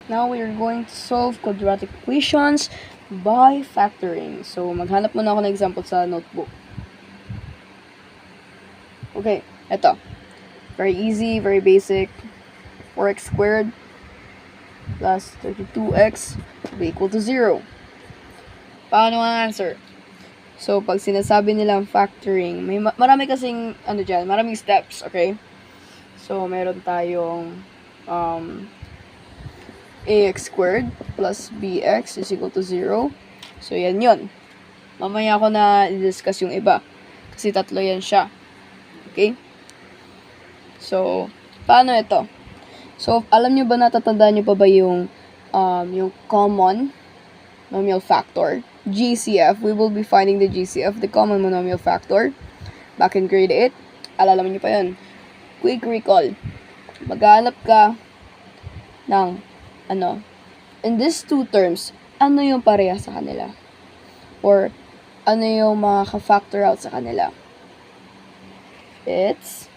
Now we are going to solve quadratic equations by factoring. So, maghanap muna ako ng example sa notebook. Okay, eto. Very easy, very basic. 4x squared plus 32x will be equal to 0. Paano ang answer? So, pag sinasabi nilang factoring, may marami kasing, maraming steps, okay? So, meron tayong, ax squared plus bx is equal to 0. So, yan yun. Mamaya ako na i-discuss yung iba. Kasi tatlo yan siya. Okay? So, paano ito? So, alam nyo ba, natatandaan nyo pa ba yung common monomial factor? GCF. We will be finding the GCF, the common monomial factor. Back in grade 8. Alala nyo pa yun. Quick recall. Maghanap ka ng, in these two terms, ano yung pareha sa kanila? Or, ano yung makaka-factor out sa kanila? It's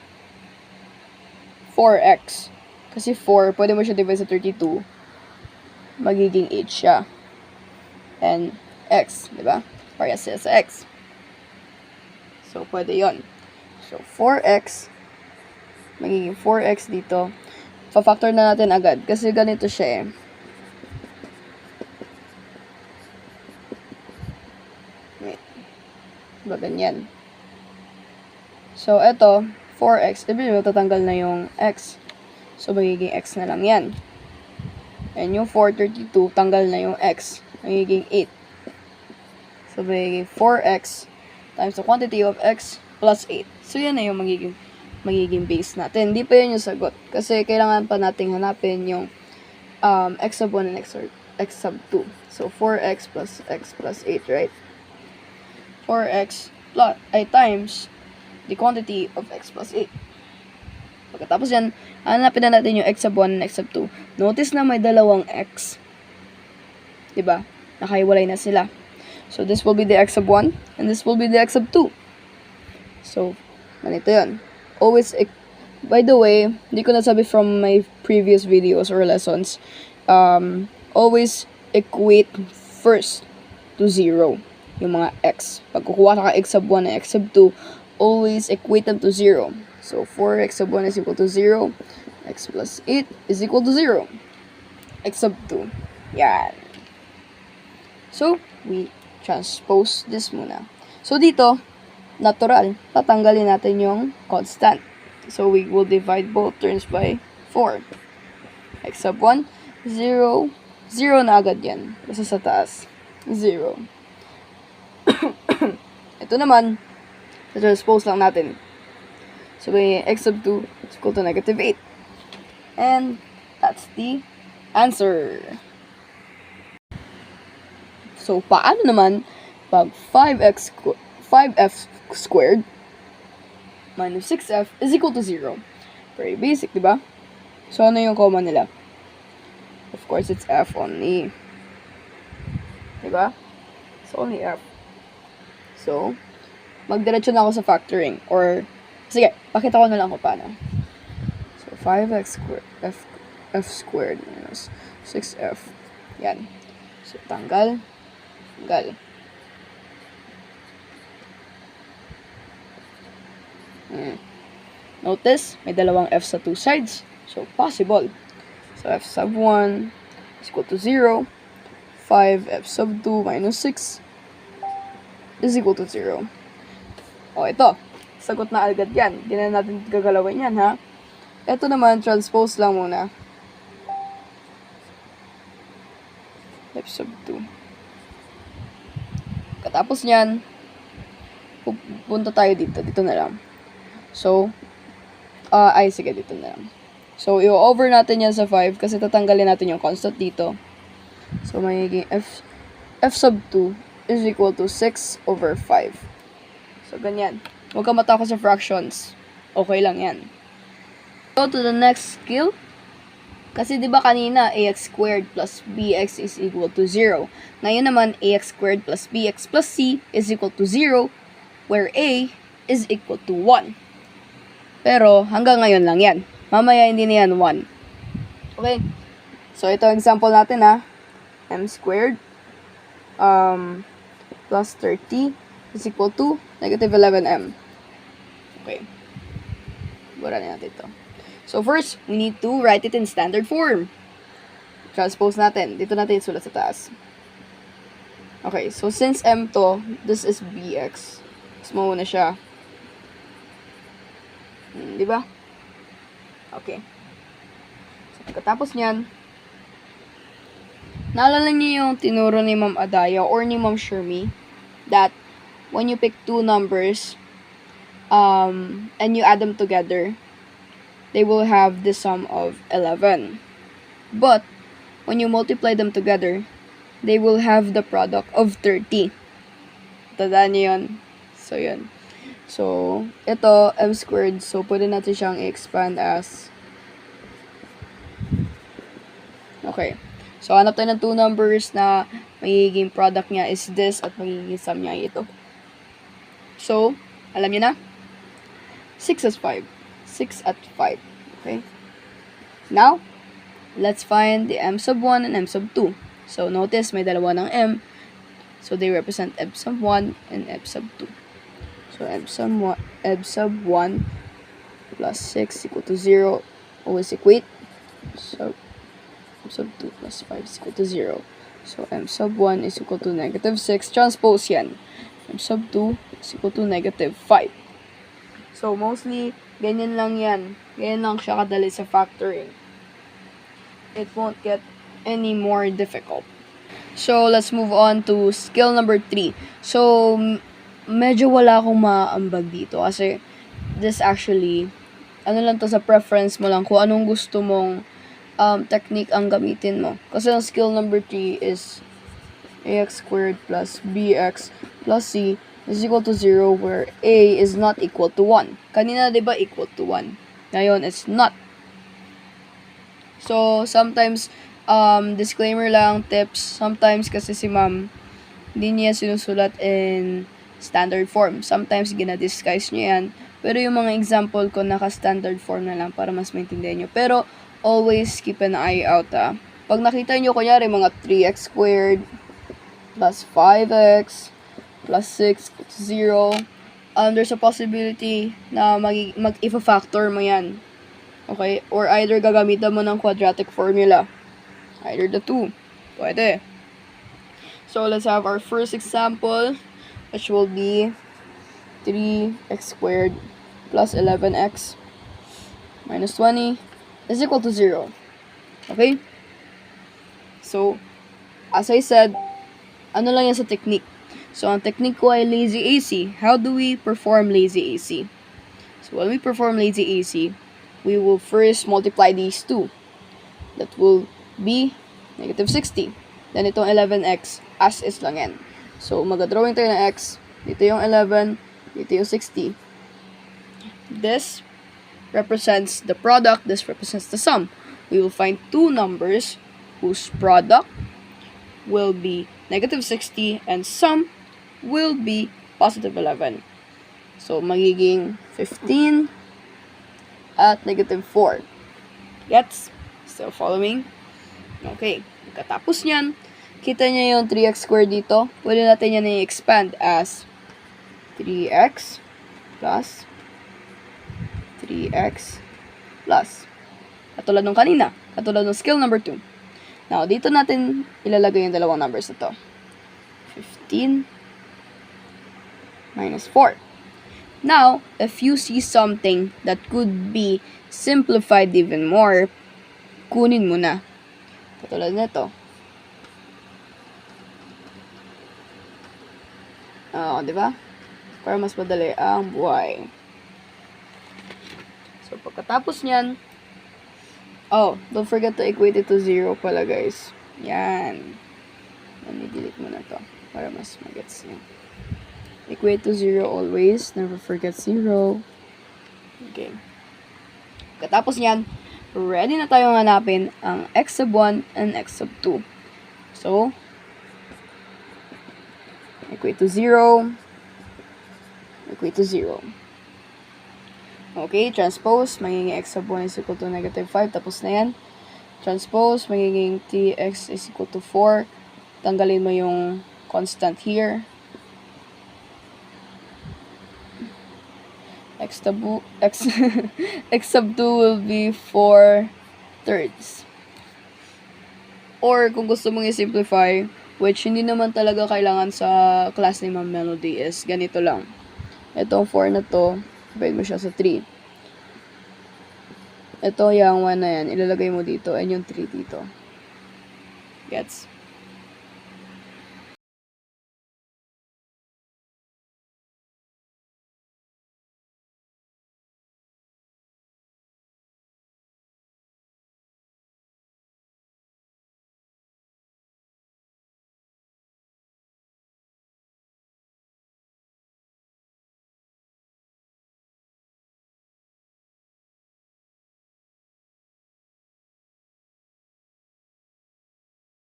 4x. Kasi 4, pwede mo siya divide sa 32. Magiging 8 siya. And x, di ba? Pareha sila sa x. So, pwede yon. So, 4x, magiging 4x dito. Pa-factor na natin agad. Kasi ganito siya eh. Wait. Diba ganyan? So, eto, 4x. Ibig matatanggal na yung x. So, magiging x na lang yan. And yung 432, tanggal na yung x. Magiging 8. So, magiging 4x times the quantity of x plus 8. So, yan na yung magiging base natin. Hindi pa yun yung sagot. Kasi, kailangan pa nating hanapin yung x sub 1 and x sub 2. So, 4x plus x plus 8, right? 4x plus, times the quantity of x plus 8. Pagkatapos yan, hanapin na natin yung x sub 1 and x sub 2. Notice na may dalawang x. Diba? Nakahiwalay na sila. So, this will be the x sub 1, and this will be the x sub 2. So, ganito yun. Always, by the way, hindi ko nasabi from my previous videos or lessons, always equate first to 0 yung mga x. Pag kukuha ka x sub 1 and x sub 2, always equate them to 0. So, 4x sub 1 is equal to 0. X plus 8 is equal to 0. X sub 2. Yan. So, we transpose this muna. So, dito, natural, tatanggalin natin yung constant. So, we will divide both terms by 4. X sub 1, 0. 0 na agad yan. Basta sa taas. 0. Ito naman, transpose lang natin. So, may x sub 2 is equal to negative 8. And, that's the answer. So, paano naman pag 5f squared minus 6f is equal to 0? Very basic, diba? So, ano yung common nila? Of course, it's f only. Diba? It's only f. So, magdiretso na ako sa factoring. Or, sige, pakita ko na lang kung paano. So, 5x squared, f squared minus 6f. Yan. So, tanggal. Notice, may dalawang f sa two sides. So, possible. So, f sub 1 is equal to 0. 5f sub 2 minus 6 is equal to 0. O, ito. Sagot na agad yan. Hindi na natin gagalawin yan, ha? Ito naman, transpose lang muna. F sub 2. Katapos nyan, pupunta tayo dito. Dito na lang. So, sige, dito na lang. So, i-over natin yan sa 5 kasi tatanggalin natin yung constant dito. So, magiging f sub 2 is equal to 6 over 5. So, ganyan. Huwag ka matakot sa fractions. Okay lang yan. Go to the next skill. Kasi di ba kanina, ax squared plus bx is equal to 0. Ngayon naman, ax squared plus bx plus c is equal to 0, where a is equal to 1. Pero, hanggang ngayon lang yan. Mamaya hindi na yan 1. Okay? So, ito example natin m squared plus 30 is equal to negative 11m. Okay. Bura natin ito. So, first, we need to write it in standard form. Transpose natin. Dito natin isulat sa taas. Okay, so since m to, this is bx. Mas mauna siya. Di ba? Okay. So, pagkatapos niyan, naalala niyo yung tinuro ni Ma'am Adaya or ni Ma'am Shermy that when you pick two numbers and you add them together, they will have the sum of 11. But when you multiply them together, they will have the product of 30. Tandaan niyo yun. So, yun. So, ito, m squared. So, pwede natin siyang i-expand as... Okay. So, hanap tayo ng two numbers na magiging product niya is this at magiging sum niya ito. So, alam niyo na? 6 as 5. 6 at 5. Okay? Now, let's find the m sub 1 and m sub 2. So, notice may dalawa ng m. So, they represent m sub 1 and m sub 2. So, m sub 1 plus 6 equal to 0. Always equate. So, m sub 2 plus 5 is equal to 0. So, m sub 1 is equal to negative 6. Transpose yan. M sub 2 is equal to negative 5. So, mostly, ganyan lang yan. Ganyan lang siya kadali sa factoring. It won't get any more difficult. So, let's move on to skill number 3. So, medyo wala akong maambag dito kasi this actually, ano lang to sa preference mo lang kung anong gusto mong technique ang gamitin mo. Kasi ang skill number 3 is ax squared plus bx plus c is equal to 0 where a is not equal to 1. Kanina, di ba, equal to 1? Ngayon, it's not. So, sometimes, disclaimer lang, tips, sometimes kasi si ma'am, hindi niya sinusulat in standard form. Sometimes, gina-disguise niya yan. Pero yung mga example ko, naka-standard form na lang para mas maintindihan nyo. Pero, always keep an eye out, Pag nakita nyo, kunyari, mga 3x squared plus 5x plus 6 equals 0, there's a possibility na mag-if-factor mo yan. Okay? Or either gagamitan mo ng quadratic formula. Either the two. Pwede. So, let's have our first example, which will be 3x squared plus 11x minus 20 is equal to 0. Okay? So, as I said, ano lang yan sa technique. So, ang technique ko ay lazy AC. How do we perform lazy AC? So, when we perform lazy AC, we will first multiply these two. That will be negative 60. Then, itong 11x, as is lang yan. So, mag-drawing tayo ng x. Dito yung 11, dito yung 60. This represents the product. This represents the sum. We will find two numbers whose product will be negative 60 and sum will be positive 11. So, magiging 15 at negative 4. Gets? Still following? Okay. Katapos niyan, kita niya yung 3x squared dito. Pwede natin yan i-expand as 3x plus 3x plus. Katulad nung kanina. Katulad ng skill number 2. Now, dito natin ilalagay yung dalawang numbers na to. 15 minus 4. Now, if you see something that could be simplified even more, kunin mo na. Katulad nito. Di ba? Para mas madali ang buhay. So, pagkatapos niyan, don't forget to equate it to 0 pala, guys. Yan. Let me delete mo na to para mas magets niyo. Equate to 0 always. Never forget 0. Okay. Katapos niyan, ready na tayong hanapin ang x sub 1 and x sub 2. So, equate to 0. Equate to 0. Okay, transpose. Magiging x sub 1 is equal to negative 5. Tapos na yan. transpose, magiging tx is equal to 4. Tanggalin mo yung constant here. X sub 2 will be 4/3. Or kung gusto mong i-simplify, which hindi naman talaga kailangan sa class ni Ma'am Melody, is ganito lang. Itong 4 na to, divide mo siya sa 3. Ito yung 1 na yan, ilalagay mo dito, and yung 3 dito. Gets?